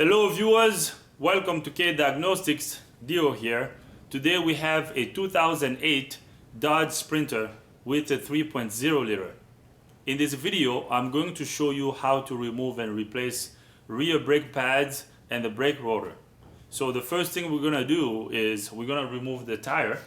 Hello viewers, welcome to K Diagnostics. Dio here. Today we have a 2008 Dodge Sprinter with a 3.0 liter. In this video I'm going to show you how to remove and replace rear brake pads and the brake rotor. So the first thing we're gonna do is we're gonna remove the tire.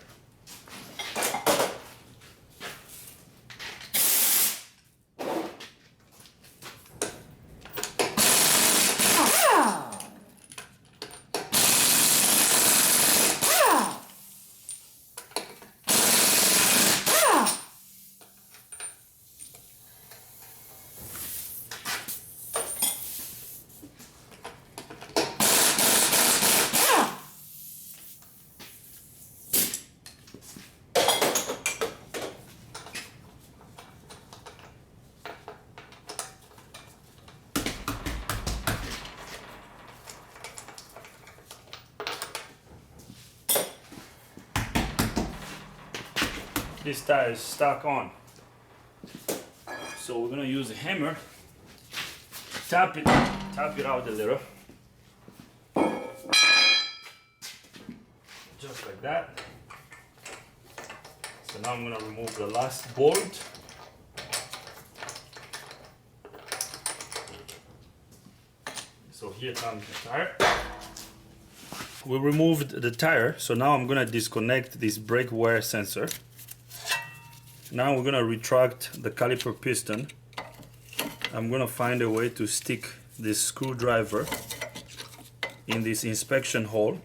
This tire is stuck on, so we're gonna use a hammer, tap it out a little, just like that. So now I'm gonna remove the last bolt. So here comes the tire. We removed the tire, so now I'm gonna disconnect this brake wear sensor. Now we're gonna retract the caliper piston. I'm gonna find a way to stick this screwdriver in this inspection hole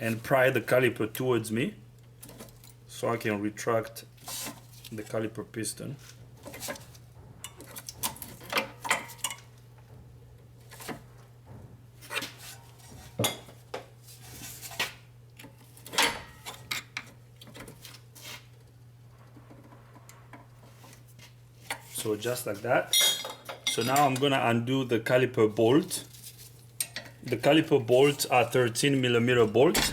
and pry the caliper towards me so I can retract the caliper piston. So just like that. So now I'm gonna undo the caliper bolt. The caliper bolts are 13mm bolts.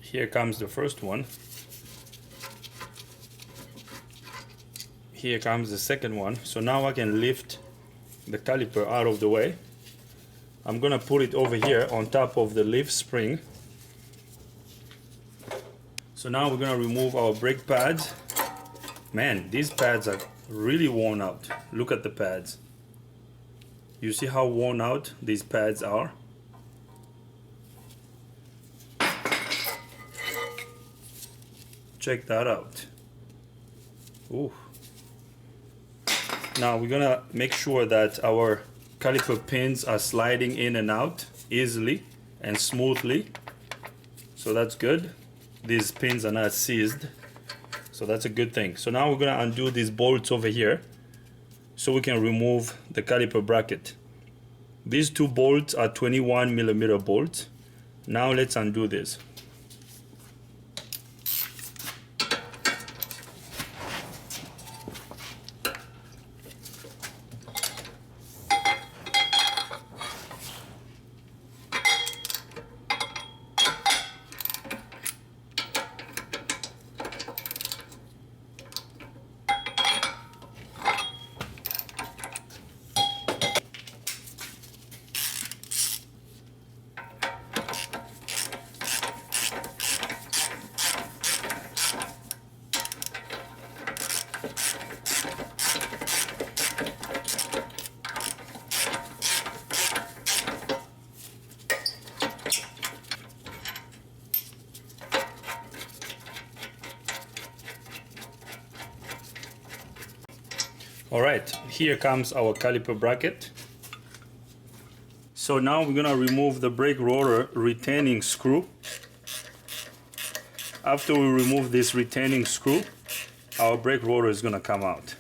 Here comes the first one. Here comes the second one. So now I can lift the caliper out of the way. I'm gonna put it over here on top of the leaf spring. So now we're gonna remove our brake pads. Man, these pads are really worn out. Look at the pads. You see how worn out these pads are? Check that out. Ooh. Now we're gonna make sure that our caliper pins are sliding in and out easily and smoothly. So that's good. These pins are not seized. So that's a good thing. So now we're gonna undo these bolts over here so we can remove the caliper bracket. These two bolts are 21mm bolts. Now let's undo this. Alright, here comes our caliper bracket. So now we're gonna remove the brake rotor retaining screw. After we remove this retaining screw, our brake rotor is gonna come out.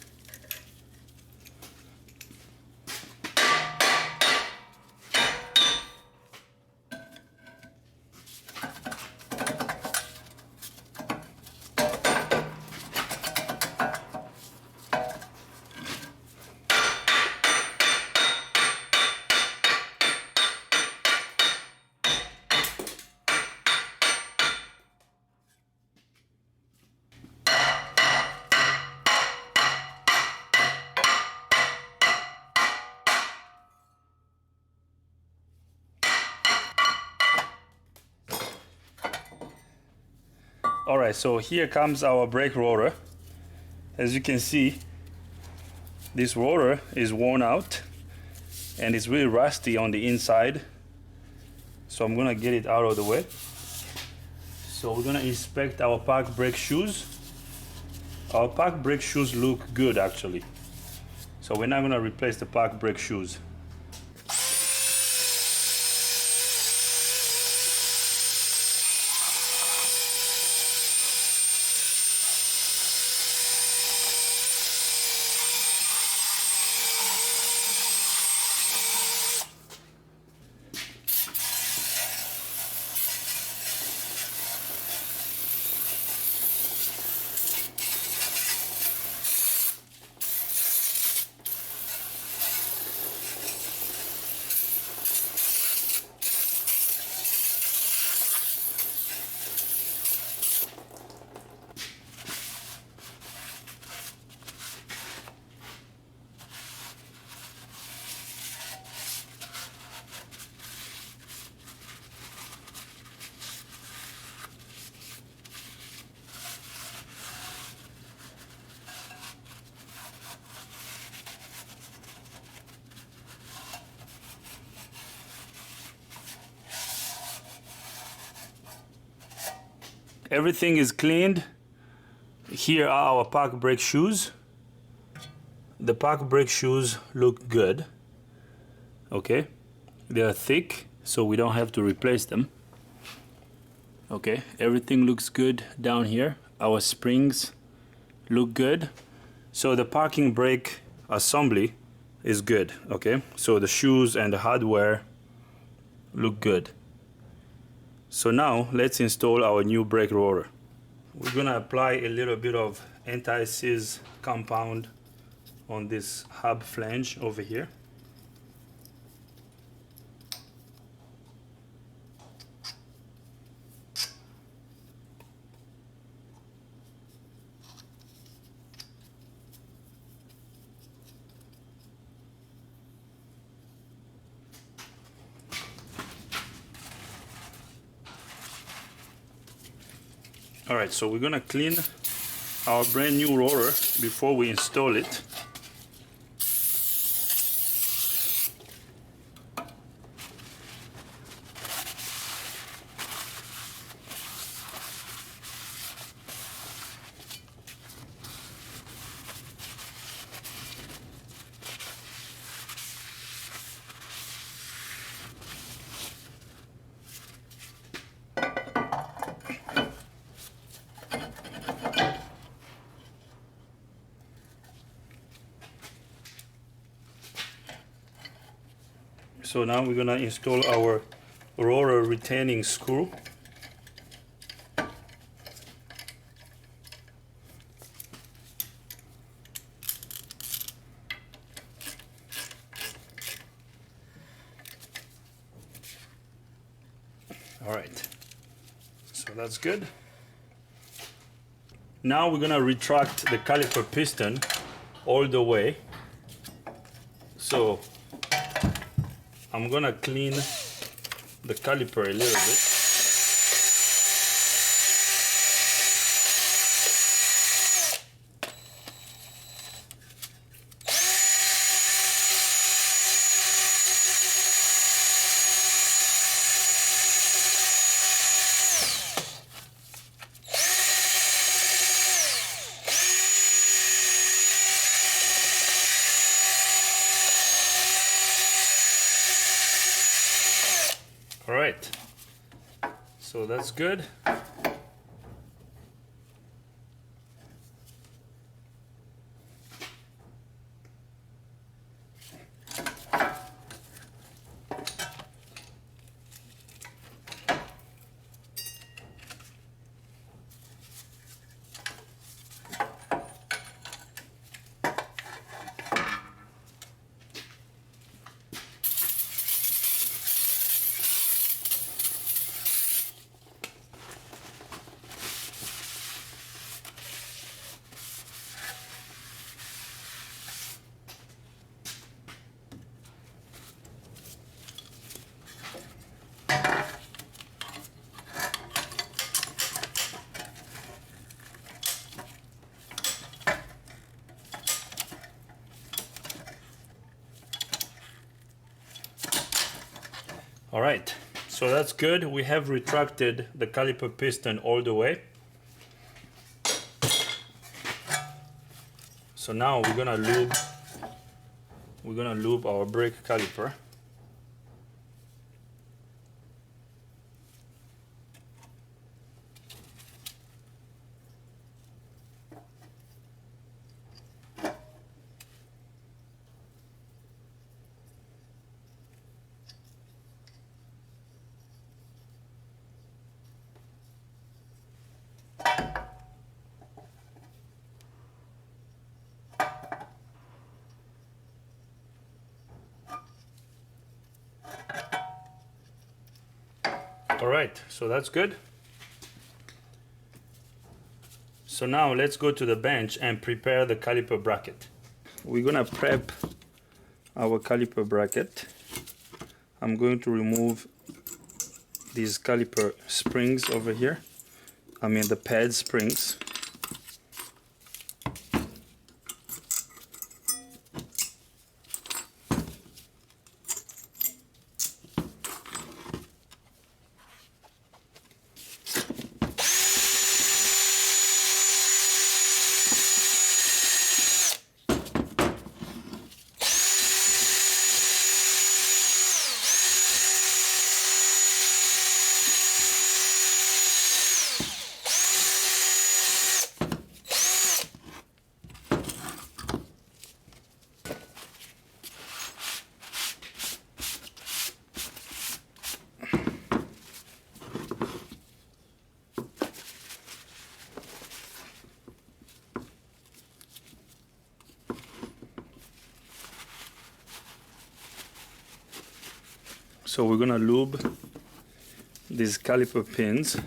Alright, so here comes our brake rotor. As you can see, this rotor is worn out and it's really rusty on the inside. So I'm gonna get it out of the way. So we're gonna inspect our park brake shoes. Our park brake shoes look good actually. So we're not gonna replace the park brake shoes. Everything is cleaned. Here are our park brake shoes. The park brake shoes look good. Okay, they are thick, so we don't have to replace them. Okay, everything looks good down here. Our springs look good. So the parking brake assembly is good. Okay, so the shoes and the hardware look good. So now let's install our new brake rotor. We're gonna apply a little bit of anti-seize compound on this hub flange over here. Alright, so we're gonna clean our brand new rotor before we install it. So now we're gonna install our rotor retaining screw. All right, so that's good. Now we're gonna retract the caliper piston all the way. So I'm gonna clean the caliper a little bit. All right, so that's good. All right, so that's good. We have retracted the caliper piston all the way. So now we're gonna lube our brake caliper. All right, so that's good. So now let's go to the bench and prepare the caliper bracket. We're gonna prep our caliper bracket. I'm going to remove these caliper springs over here. I mean the pad springs. So we're gonna lube these caliper pins.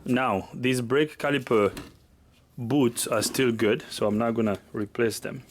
Now, these brake caliper boots are still good, so I'm not gonna replace them.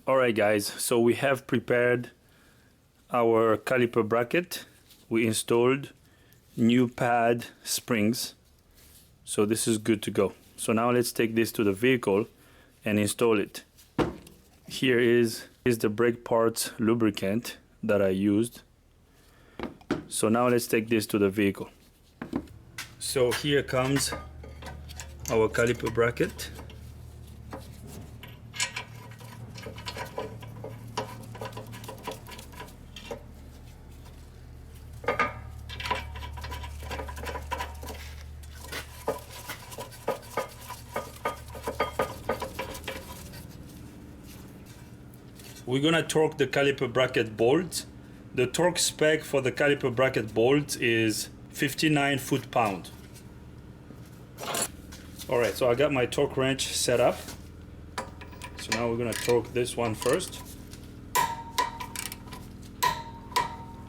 Alright guys, so we have prepared our caliper bracket. We installed new pad springs, so this is good to go. So now let's take this to the vehicle and install it. Here is the brake parts lubricant that I used. So now let's take this to the vehicle. So here comes our caliper bracket. We're gonna torque the caliper bracket bolts. The torque spec for the caliper bracket bolts is 59 foot-pound. Alright, so I got my torque wrench set up. So now we're gonna torque this one first.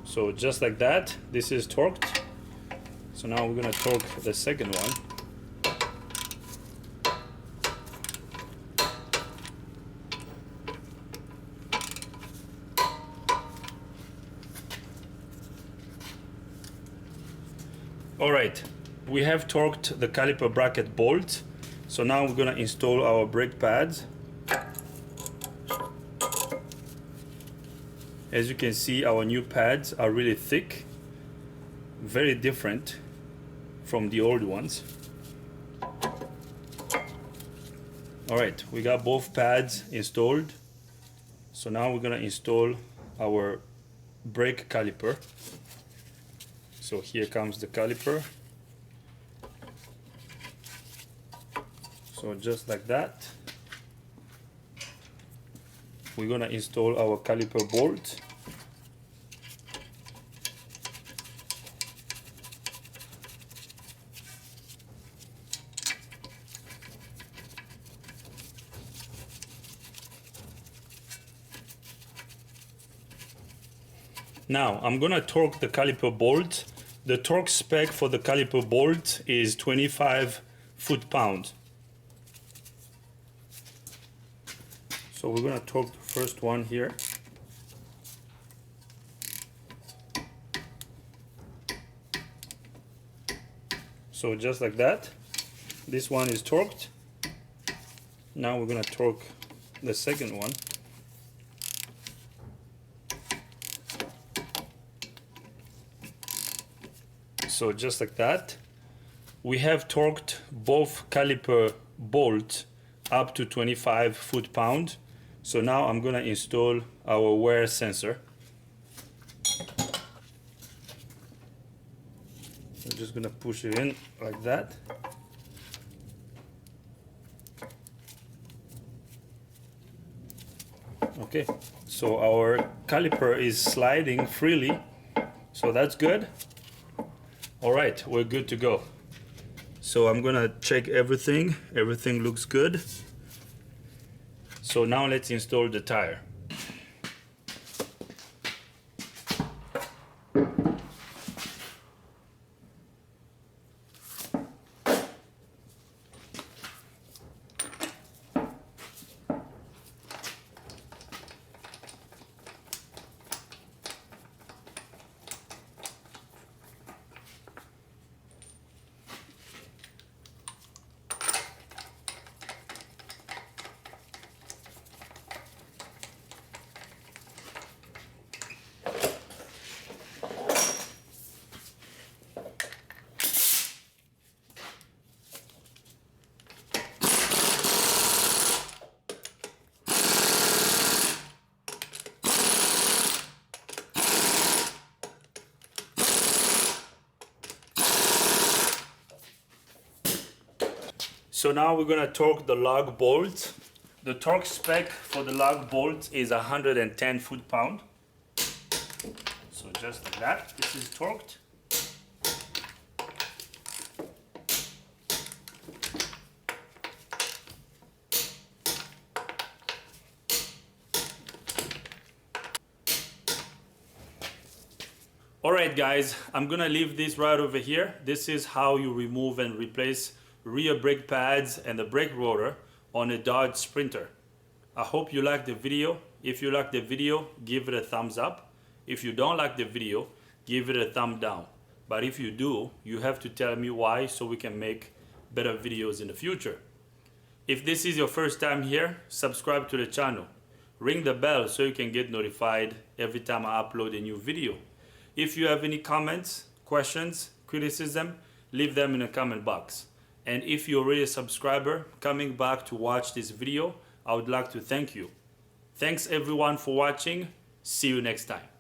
So just like that, this is torqued. So now we're gonna torque the second one. All right, we have torqued the caliper bracket bolt. So now we're gonna install our brake pads. As you can see, our new pads are really thick, very different from the old ones. All right, we got both pads installed. So now we're gonna install our brake caliper. So here comes the caliper. So just like that, we're gonna install our caliper bolt. Now I'm gonna torque the caliper bolt. The torque spec for the caliper bolt is 25 foot-pounds. So we're gonna torque the first one here. So just like that, this one is torqued. Now we're gonna torque the second one. So just like that, we have torqued both caliper bolts up to 25 foot-pounds. So now I'm gonna install our wear sensor. I'm just gonna push it in like that. Okay, so our caliper is sliding freely, so that's good. All right, we're good to go. So I'm gonna check everything. Everything looks good. So now let's install the tire. So now we're gonna torque the lug bolt. The torque spec for the lug bolt is 110 foot-pounds. So just like that, this is torqued. Alright guys, I'm gonna leave this right over here. This is how you remove and replace rear brake pads and the brake rotor on a Dodge Sprinter. I hope you liked the video. If you like the video, give it a thumbs up. If you don't like the video, give it a thumb down. But if you do, you have to tell me why so we can make better videos in the future. If this is your first time here, subscribe to the channel. Ring the bell so you can get notified every time I upload a new video. If you have any comments, questions, criticism, leave them in the comment box. And if you're already a subscriber coming back to watch this video, I would like to thank you. Thanks everyone for watching. See you next time.